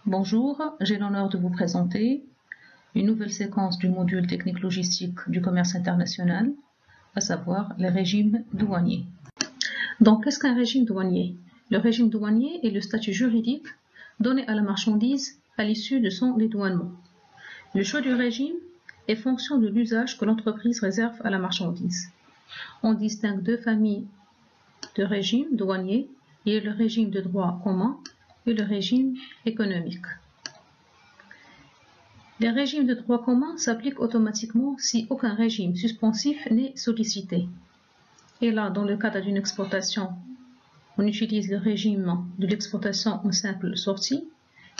Bonjour, j'ai l'honneur de vous présenter une nouvelle séquence du module technique logistique du commerce international, à savoir les régimes douaniers. Donc, qu'est-ce qu'un régime douanier? Le régime douanier est le statut juridique donné à la marchandise à l'issue de son dédouanement. Le choix du régime est fonction de l'usage que l'entreprise réserve à la marchandise. On distingue deux familles de régimes douaniers, il y a le régime de droit commun et le régime économique. Les régimes de droit commun s'appliquent automatiquement si aucun régime suspensif n'est sollicité. Et là, dans le cadre d'une exportation, on utilise le régime de l'exportation en simple sortie.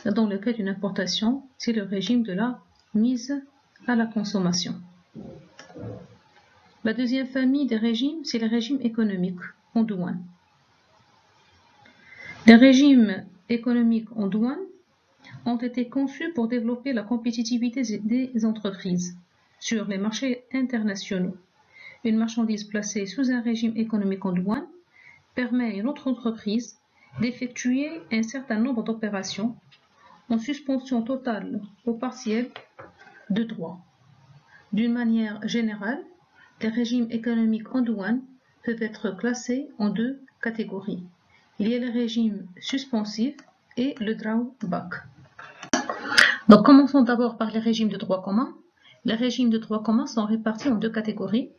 Et dans le cas d'une importation, c'est le régime de la mise à la consommation. La deuxième famille des régimes, c'est les régimes économiques en douane. Les régimes économiques en douane ont été conçus pour développer la compétitivité des entreprises sur les marchés internationaux. Une marchandise placée sous un régime économique en douane permet à une autre entreprise d'effectuer un certain nombre d'opérations en suspension totale ou partielle de droit. D'une manière générale, les régimes économiques en douane peuvent être classés en deux catégories. Il y a le régime suspensif et le drawback. Donc, commençons d'abord par les régimes de droit commun. Les régimes de droit commun sont répartis en deux catégories.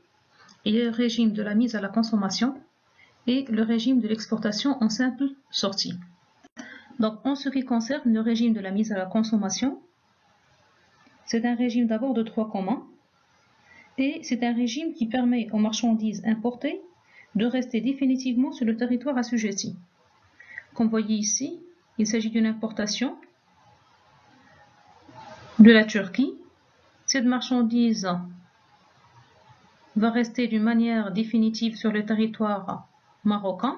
Il y a le régime de la mise à la consommation et le régime de l'exportation en simple sortie. Donc, en ce qui concerne le régime de la mise à la consommation, c'est un régime d'abord de droit commun et c'est un régime qui permet aux marchandises importées de rester définitivement sur le territoire assujetti. Comme vous voyez ici, il s'agit d'une importation de la Turquie. Cette marchandise va rester d'une manière définitive sur le territoire marocain.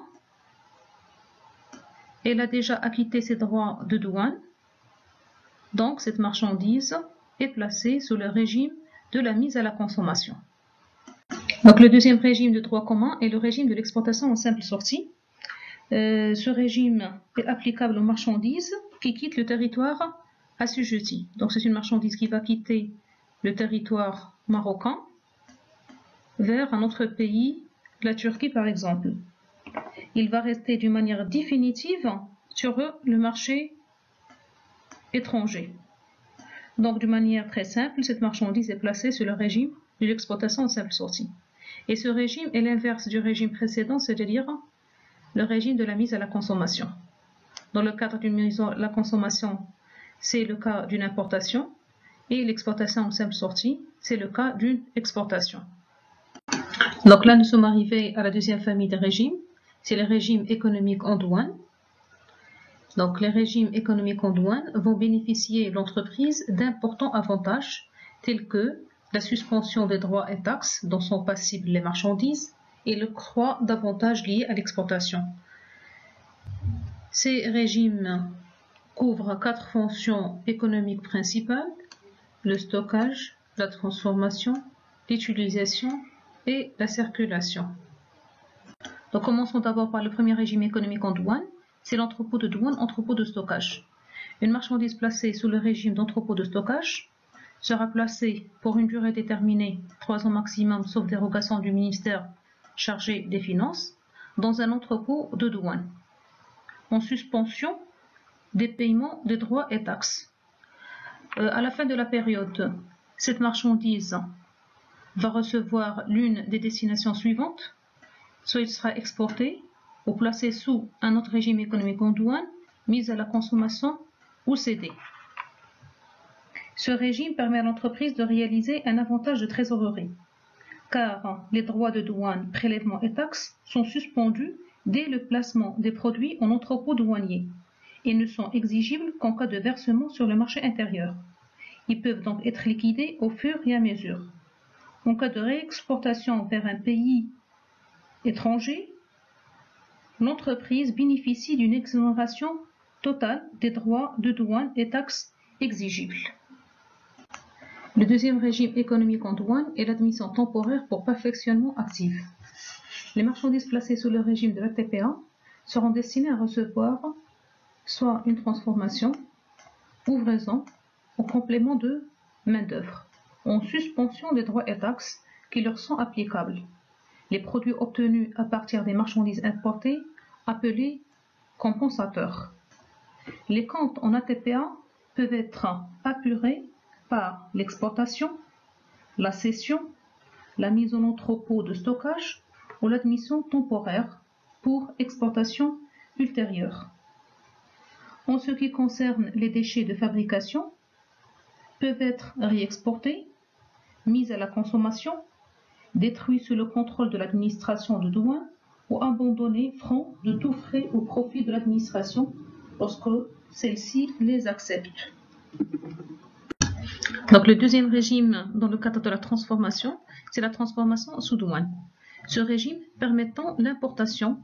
Elle a déjà acquitté ses droits de douane. Donc, cette marchandise est placée sous le régime de la mise à la consommation. Donc, le deuxième régime de droit commun est le régime de l'exportation en simple sortie. Ce régime est applicable aux marchandises qui quittent le territoire assujetti. Donc, c'est une marchandise qui va quitter le territoire marocain vers un autre pays, la Turquie par exemple. Il va rester d'une manière définitive sur le marché étranger. Donc, de manière très simple, cette marchandise est placée sur le régime de l'exportation en simple sortie. Et ce régime est l'inverse du régime précédent, c'est-à-dire le régime de la mise à la consommation. Dans le cadre d'une mise à la consommation, c'est le cas d'une importation, et l'exportation en simple sortie, c'est le cas d'une exportation. Donc là, nous sommes arrivés à la deuxième famille des régimes, c'est les régimes économiques en douane. Donc les régimes économiques en douane vont bénéficier l'entreprise d'importants avantages tels que la suspension des droits et taxes dont sont passibles les marchandises et l'octroi d'avantages liés à l'exportation. Ces régimes couvrent 4 fonctions économiques principales: le stockage, la transformation, l'utilisation et la circulation. Donc commençons d'abord par le premier régime économique en douane, c'est l'entrepôt de douane, entrepôt de stockage. Une marchandise placée sous le régime d'entrepôt de stockage sera placée pour une durée déterminée, 3 ans maximum, sauf dérogation du ministère chargé des Finances, dans un entrepôt de douane, en suspension des paiements des droits et taxes. À la fin de la période, cette marchandise va recevoir l'une des destinations suivantes: soit il sera exporté ou placé sous un autre régime économique en douane, mise à la consommation ou cédé. Ce régime permet à l'entreprise de réaliser un avantage de trésorerie, car les droits de douane, prélèvements et taxes sont suspendus dès le placement des produits en entrepôt douanier et ne sont exigibles qu'en cas de versement sur le marché intérieur. Ils peuvent donc être liquidés au fur et à mesure. En cas de réexportation vers un pays étranger, l'entreprise bénéficie d'une exonération totale des droits de douane et taxes exigibles. Le deuxième régime économique en douane est l'admission temporaire pour perfectionnement actif. Les marchandises placées sous le régime de la TPA seront destinées à recevoir soit une transformation, ouvraison au complément de main-d'œuvre, en suspension des droits et taxes qui leur sont applicables. Les produits obtenus à partir des marchandises importées, appelés compensateurs. Les comptes en ATPA peuvent être apurés par l'exportation, la cession, la mise en entrepôt de stockage ou l'admission temporaire pour exportation ultérieure. En ce qui concerne les déchets de fabrication, peuvent être réexportés, mis à la consommation, détruits sous le contrôle de l'administration de douane ou abandonnés francs de tout frais au profit de l'administration lorsque celle-ci les accepte. Donc le deuxième régime dans le cadre de la transformation, c'est la transformation sous douane. Ce régime permettant l'importation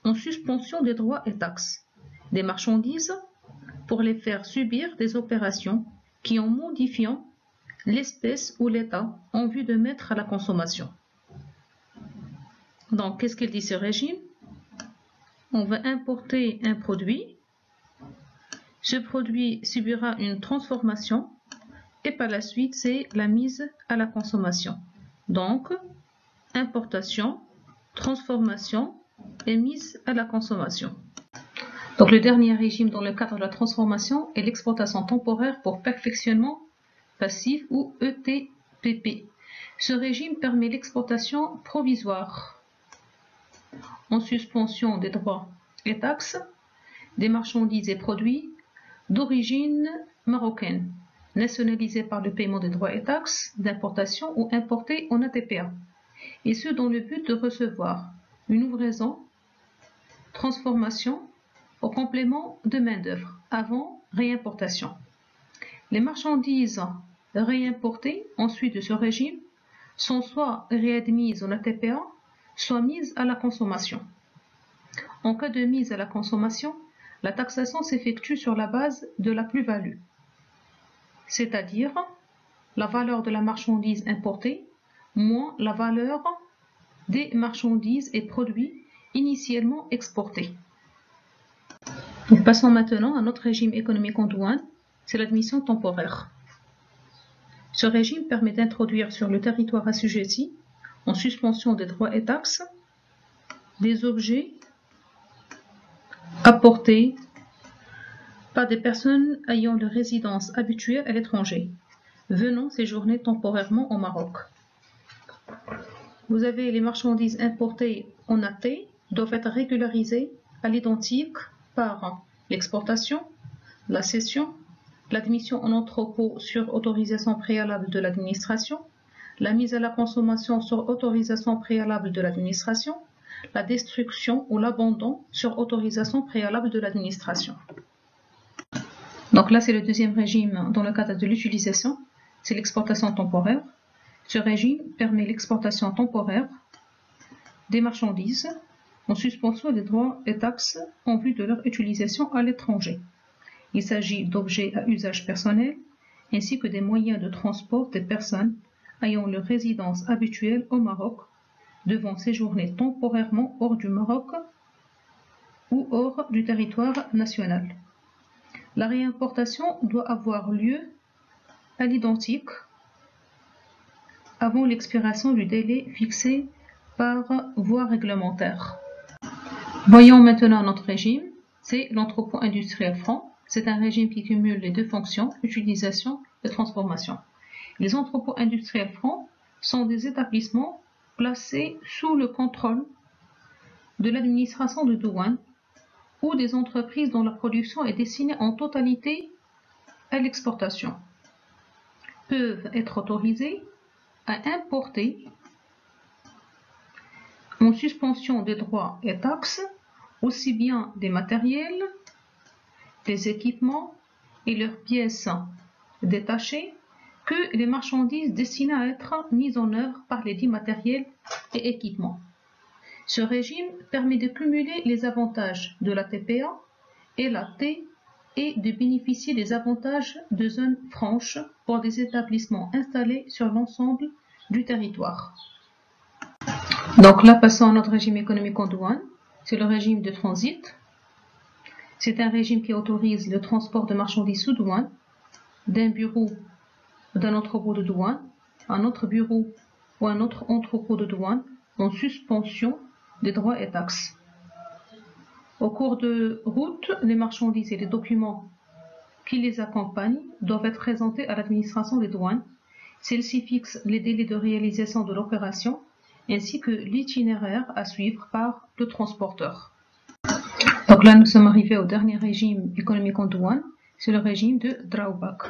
en suspension des droits et taxes des marchandises pour les faire subir des opérations qui en modifiant l'espèce ou l'état en vue de mettre à la consommation. Donc qu'est-ce qu'il dit ce régime? On va importer un produit. Ce produit subira une transformation et par la suite, c'est la mise à la consommation. Donc, importation, transformation et mise à la consommation. Donc, le dernier régime dans le cadre de la transformation est l'exportation temporaire pour perfectionnement passif ou ETPP. Ce régime permet l'exportation provisoire en suspension des droits et taxes des marchandises et produits d'origine marocaine, nationalisés par le paiement des droits et taxes d'importation ou importés en ATPA, et ce dans le but de recevoir une ouvraison, transformation au complément de main-d'œuvre avant réimportation. Les marchandises réimportées ensuite de ce régime sont soit réadmises en ATPA, soit mises à la consommation. En cas de mise à la consommation, la taxation s'effectue sur la base de la plus-value, c'est-à-dire la valeur de la marchandise importée moins la valeur des marchandises et produits initialement exportés. Nous passons maintenant à notre régime économique en douane, c'est l'admission temporaire. Ce régime permet d'introduire sur le territoire assujetti, en suspension des droits et taxes, des objets apportés par des personnes ayant leur résidence habituelle à l'étranger, venant séjourner temporairement au Maroc. Vous avez les marchandises importées en AT doivent être régularisées à l'identique par l'exportation, la cession, l'admission en entrepôt sur autorisation préalable de l'administration, la mise à la consommation sur autorisation préalable de l'administration, la destruction ou l'abandon sur autorisation préalable de l'administration. Donc là, c'est le deuxième régime dans le cadre de l'utilisation, c'est l'exportation temporaire. Ce régime permet l'exportation temporaire des marchandises en suspension des droits et taxes en vue de leur utilisation à l'étranger. Il s'agit d'objets à usage personnel ainsi que des moyens de transport des personnes ayant leur résidence habituelle au Maroc, devant séjourner temporairement hors du Maroc ou hors du territoire national. La réimportation doit avoir lieu à l'identique avant l'expiration du délai fixé par voie réglementaire. Voyons maintenant notre régime, c'est l'entrepôt industriel franc. C'est un régime qui cumule les deux fonctions, utilisation et transformation. Les entrepôts industriels francs sont des établissements placés sous le contrôle de l'administration de douane ou des entreprises dont la production est destinée en totalité à l'exportation. Peuvent être autorisés à importer en suspension des droits et taxes aussi bien des matériels, des équipements et leurs pièces détachées que les marchandises destinées à être mises en œuvre par les dits matériels et équipements. Ce régime permet de cumuler les avantages de la TPA et la T et de bénéficier des avantages de zones franches pour des établissements installés sur l'ensemble du territoire. Donc là, passons à notre régime économique en douane. C'est le régime de transit. C'est un régime qui autorise le transport de marchandises sous douane d'un bureau ou d'un entrepôt de douane à un autre bureau ou un autre entrepôt de douane en suspension des droits et taxes. Au cours de route, les marchandises et les documents qui les accompagnent doivent être présentés à l'administration des douanes. Celle-ci fixe les délais de réalisation de l'opération ainsi que l'itinéraire à suivre par le transporteur. Donc là, nous sommes arrivés au dernier régime économique en douane, c'est le régime de drawback.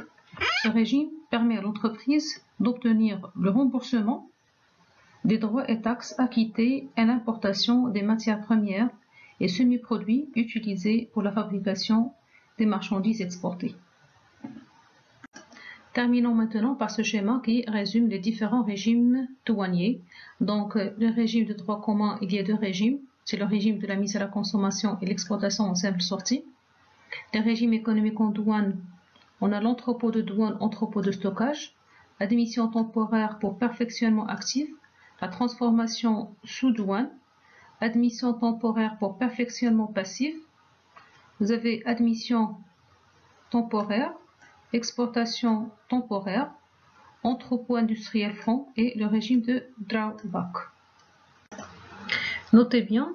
Ce régime permet à l'entreprise d'obtenir le remboursement des droits et taxes acquittés à l'importation des matières premières et semi-produits utilisés pour la fabrication des marchandises exportées. Terminons maintenant par ce schéma qui résume les différents régimes douaniers. Donc, le régime de droit commun, il y a deux régimes. C'est le régime de la mise à la consommation et l'exploitation en simple sortie. Les régimes économiques en douane, on a l'entrepôt de douane, entrepôt de stockage, admission temporaire pour perfectionnement actif, la transformation sous douane, admission temporaire pour perfectionnement passif. Vous avez admission temporaire, exportation temporaire, entrepôt industriel franc et le régime de drawback. Notez bien,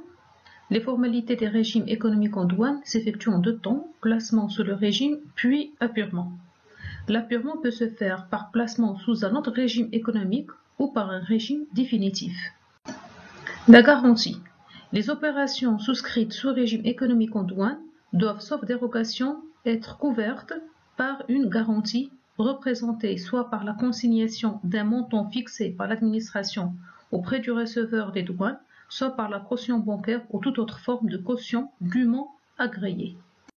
les formalités des régimes économiques en douane s'effectuent en deux temps, placement sous le régime puis apurement. L'apurement peut se faire par placement sous un autre régime économique ou par un régime définitif. La garantie. Les opérations souscrites sous régime économique en douane doivent, sauf dérogation, être couvertes par une garantie représentée soit par la consignation d'un montant fixé par l'administration auprès du receveur des douanes, soit par la caution bancaire ou toute autre forme de caution dûment agréée.